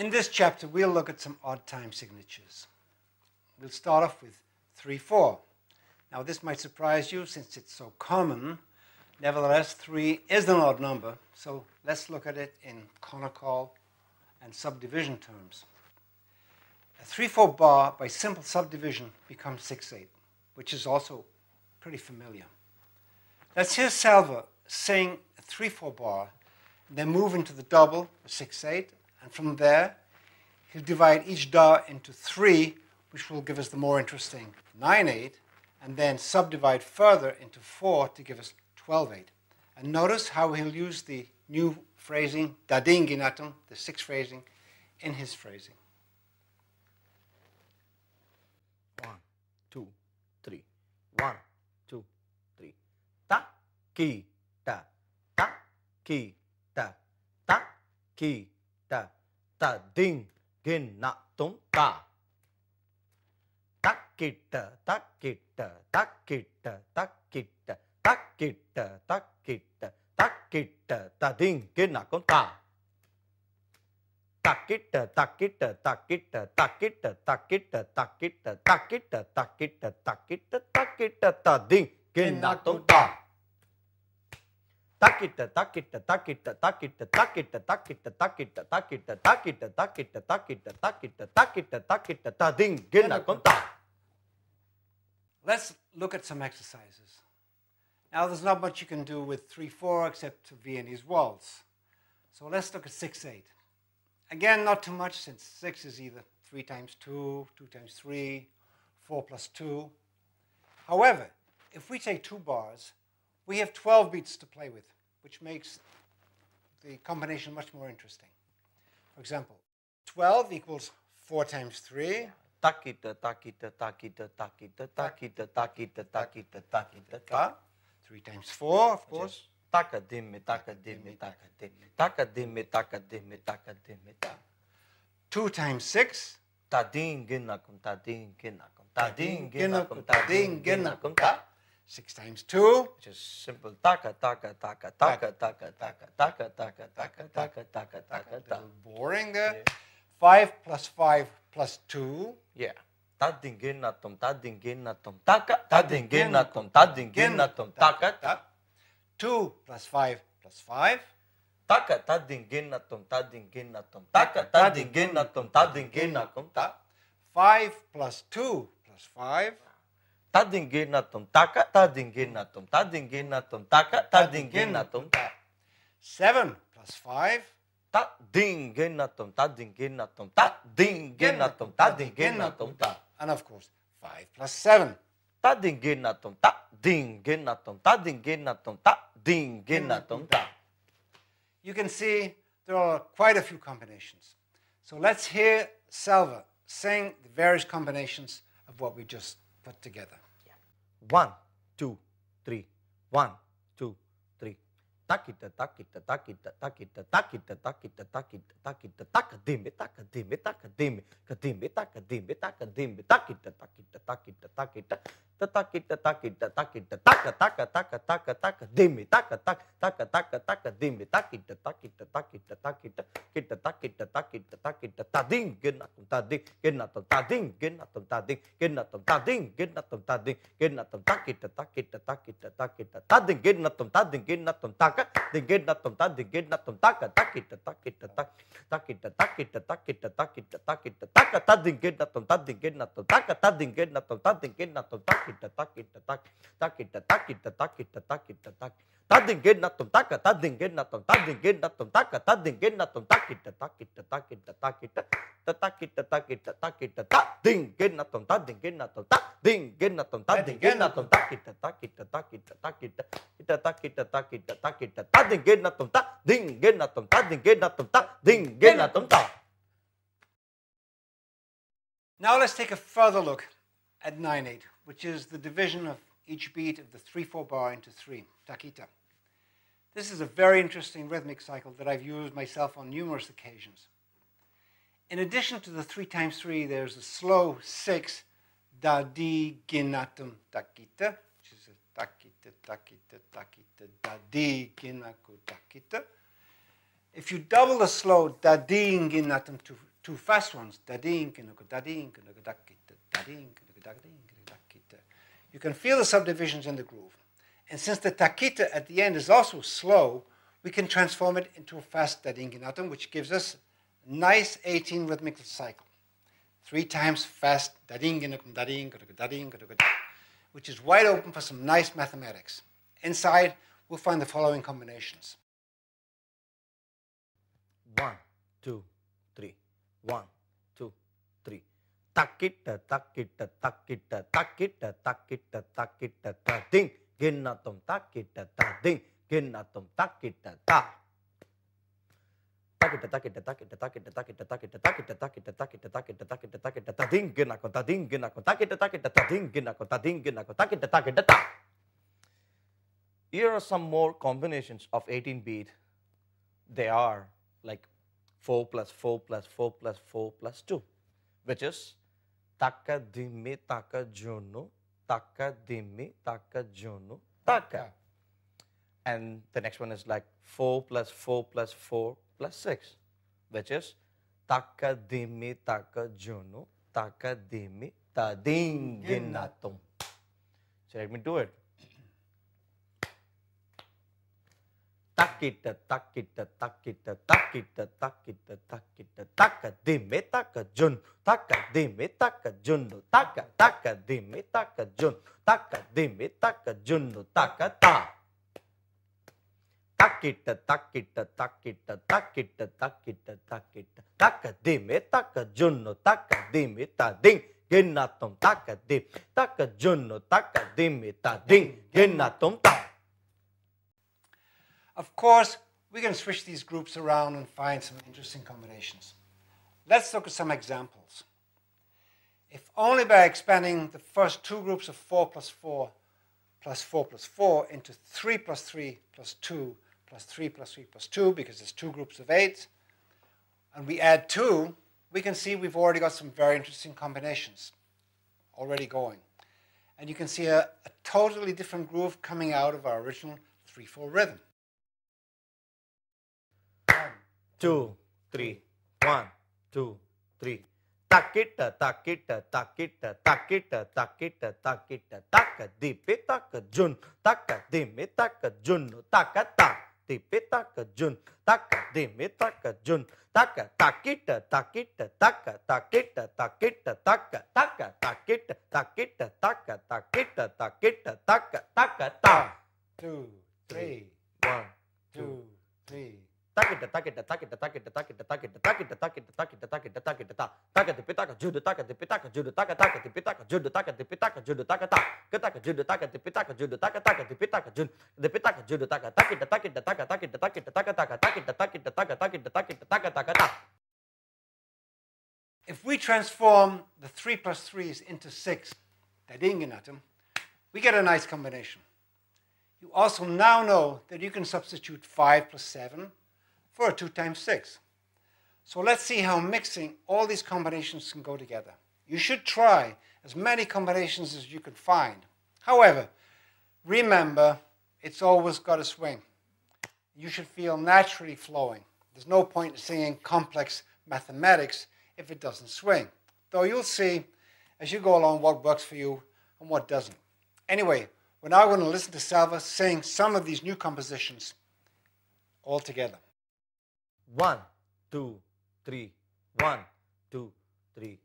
In this chapter, we'll look at some odd time signatures. We'll start off with 3-4. Now, this might surprise you since it's so common. Nevertheless, 3 is an odd number, so let's look at it in conical and subdivision terms. A 3-4 bar, by simple subdivision, becomes 6-8, which is also pretty familiar. Let's hear Salva sing a 3-4 bar, and then move into the double, 6-8, and from there, he'll divide each bar into 3, which will give us the more interesting 9-8, and then subdivide further into 4 to give us 12-8. And notice how he'll use the new phrasing, dading ginatum, the 6th phrasing, in his phrasing. 1, 2, 3. 1, 2, 3. Ta, ki, ta, ta, ki, ta, ta, ki, ta, ta, ding, gin, na, tum, ta. Ta, ki, ta, ta, ki, ta, ta, ki, ta, ta, ki, ta, ta, ki, ta, ta, ki, ta, ta, ki, ta, ta, ding, gin, na, tum, ta. Takita, takita, takita, takita, takita, takita, takita, takita, takita, takita, ta ding, ginatum ta. Takita, takita, takita, takita, takita, takita, takita, takita, takita, takita, takita, takita, takita, takita, ta ding, ginatum ta. Let's look at some exercises. Now, there's not much you can do with 3-4 except Viennese waltz. So let's look at 6-8. Again, not too much, since 6 is either 3 times 2, 2 times 3, 4 plus 2. However, if we take 2 bars, we have 12 beats to play with, which makes the combination much more interesting. For example, 12 equals 4 times 3. Takita, takita, takita, takita, takita, takita, takita, takita, ta. 3 times 4, of course. Taka dimmi, taka dimmi, taka dimmi, taka dimmi, taka dimmi, taka dimmi, ta. 2 times 6. Ta ding ginakum, ta ding ginakum, ta ding ginakum, ta ding ginakum, ta. 6 times 2. Which is simple. Taka, taka, taka, taka, taka, taka, taka, taka, taka, taka, taka, taka, ta. Boring there. 5 plus 5 plus 2. Yeah. Ta ding ginatum, ta ding ginatum, taka, ta ding ginatum, ta ding ginatum, taka, ta. 2 plus 5 plus 5. Taka, ta ding ginatum, ta ding ginatum, taka, ta ding ginatum, ta ding ginatum, ta. 5 plus 2 plus 5. Ta ding ginatum, taka, ta ding ginatum, ta ding ginatum, taka, ta ding ginatum, ta. 7 plus 5. Ta ding ginatum, ta ding ginatum, ta ding ginatum, ta ding ginatum, ta. And of course, 5 plus 7. Ta ding ginatum, ta ding ginatum, ta ding ginatum, ta ding ginatum, ta. You can see there are quite a few combinations. So let's hear Salva sing the various combinations of what we just put together. 1, 2, 3. 1, 2, 3. Takita, takita, takita, takita, takita, takita, takita, takita, takadimmi, takadimmi, takadimmi, kadimmi, takadimmi, takadimmi, takita, takita, takita, takita, takita, takita, takita, taka, taka, taka, taka, taka, dimmi, taka, taka, taka, taka, taka, dimmi, takita, takita, takita, takita, kita, takita, takita, takita, tading, ginatum, tading, ginatum, tading, ginatum, tading, ginatum, tading, ginatum, tading, ginatum, takita, takita, takita, takita, tading, ginatum, tading, ginatum, taka, ding, ginatum, tading, ginatum, taka, takita, takita, takita, takita, takita, takita, takita, taka, tading, ginatum, tading, ginatum, taka, tading, ginatum, tading, ginatum, takita, takita, takita, takita, takita, takita, takita, tading, ginatum, taka, tading, ginatum, tading, ginatum, taka, tading, ginatum, takita, takita, takita, takita, takita, takita, takita, tading, ginatum, tading, ginatum, tading, ginatum, tading, ginatum, takita, takita, takita, takita, kita, takita, takita, takita, tading, ginatum, tading, ginatum, tading, ginatum, tading, ginatum, ta. Now let's take a further look at 9-8, which is the division of each beat of the 3-4 bar into 3, takita. This is a very interesting rhythmic cycle that I've used myself on numerous occasions. In addition to the 3 times 3, there's a slow 6, da di ginatum takita, which is a takita, takita, takita, da di ginaku takita. If you double the slow da-ding in atom to two fast ones, da-ding, da-ding, you can feel the subdivisions in the groove. And since the takita at the end is also slow, we can transform it into a fast da-ding atom, which gives us a nice 18 rhythmical cycle. 3 times fast da-ding, which is wide open for some nice mathematics. Inside, we'll find the following combinations. 1, 2, 3. 1, 2, 3. Takita, takita, takita, takita, takita, takita, ta ding. Ginatom takita, ta ding. Ginatom takita, ta. Takita, takita, takita, takita, takita, takita, takita, takita, takita, takita, takita, takita, ta ding. Ginako, ta ding, ginako, takita, takita, ta ding, ginako, ta ding, ginako, takita, takita, ta. Here are some more combinations of 18-beat. They are like 4 plus 4 plus 4 plus 4 plus 2, which is taka dimi taka jono, taka dimi taka jono, taka. And the next one is like 4 plus 4 plus 4 plus 6, which is taka dimi taka jono, taka dimi ta ding ginatum. So let me do it. Takita, takita, takita, takita, takita, takita, taka dime taka jun, taka dime taka jundo, taka dime taka jun, taka dime taka jundo, taka ta. Takita, takita, takita, takita, takita, takita, taka dime taka juno, taka dime ta ding ginatum, taka dim, taka juno, taka dime ta ding ginatum ta. Of course, we can switch these groups around and find some interesting combinations. Let's look at some examples. If only by expanding the first 2 groups of 4 plus 4 plus 4 plus 4 into 3 plus 3 plus 2 plus 3 plus 3 plus 2, because there's 2 groups of 8, and we add 2, we can see we've already got some very interesting combinations already going. And you can see a totally different groove coming out of our original 3/4 rhythm. 2, 3, 1, 2, 3. Takita, takita, takita, takita, takita, takita, taka dipe taka jun, taka dime taka juno, taka ta, dipe taka jun, taka dime taka jun, taka takita, takita, taka takita, takita, taka, taka takita, takita, taka takita, takita, taka, taka ta. 2, 3, 1, 2, 3. Takita, takita, takita, takita, takita, takita, takita, takita, takita, takita, takita, ta. Taka dipe taka judo, taka dipe taka judo, taka taka dipe taka judo, taka dipe taka judo, taka ta. Taka judo, taka dipe taka judo, taka taka dipe taka judo, dipe taka judo, taka takita, takita, taka takita, takita, taka taka, takita, takita, taka takita, takita, taka taka ta. If we transform the 3 plus 3s into 6, da-ding-ginatum, we get a nice combination. You also now know that you can substitute 5 plus 7 for a 2 times 6. So let's see how mixing all these combinations can go together. You should try as many combinations as you can find. However, remember, it's always got to swing. You should feel naturally flowing. There's no point in singing complex mathematics if it doesn't swing. Though you'll see as you go along what works for you and what doesn't. Anyway, we're now going to listen to Salva sing some of these new compositions all together. 1, 2, 3, 1, 2, 3.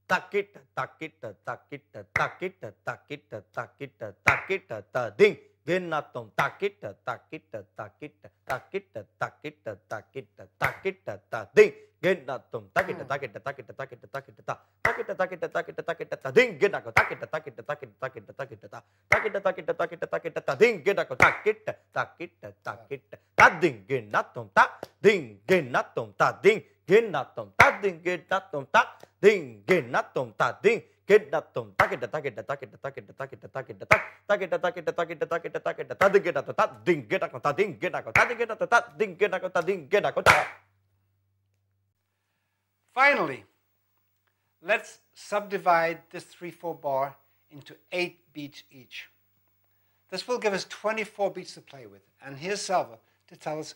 Takita, takita, takita, takita, takita, takita, takita, ta ding. Ginatum, takita, takita, takita, takita, takita, takita, takita, ta ding. Ginatum, takita, takita, takita, takita, takita, ta. Takita, takita, takita, takita, ta ding. Ginako, takita, takita, takita, takita, takita, ta. Takita, takita, takita, takita, ta ding. Ginako, takita, takita, takita, ta ding. Ginatum, ta ding. Ginatum, ta ding. Ginatum, ta ding. Ginatum, ta ding. Ginatum, ta ding. Ginatum, takita, takita, takita, takita, takita, takita, ta. Takita, takita, takita, takita, takita, ta ding. Ginatum, ta ding. Ginako, ta ding. Ginako, ta ding. Ginako, ta ding. Ginako, ta ding. Ginako, ta. Finally, let's subdivide this 3/4 bar into 8 beats each. This will give us 24 beats to play with. And here's Salva to tell us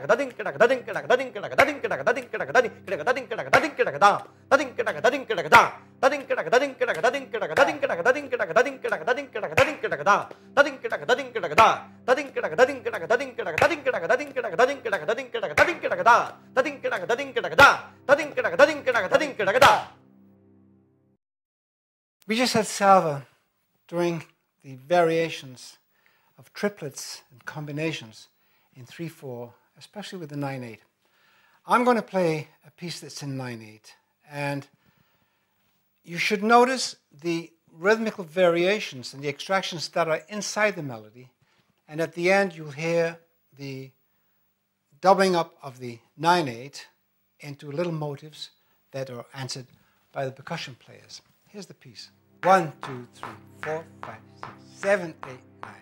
We just had Salva doing the variations of triplets and combinations in 3/4, especially with the 9/8. I'm going to play a piece that's in 9/8, and you should notice the rhythmical variations and the extractions that are inside the melody, and at the end you'll hear the doubling up of the 9/8 into little motives that are answered by the percussion players. Here's the piece. 1, 2, 3, 4, 5, 6, 7, 8, 9.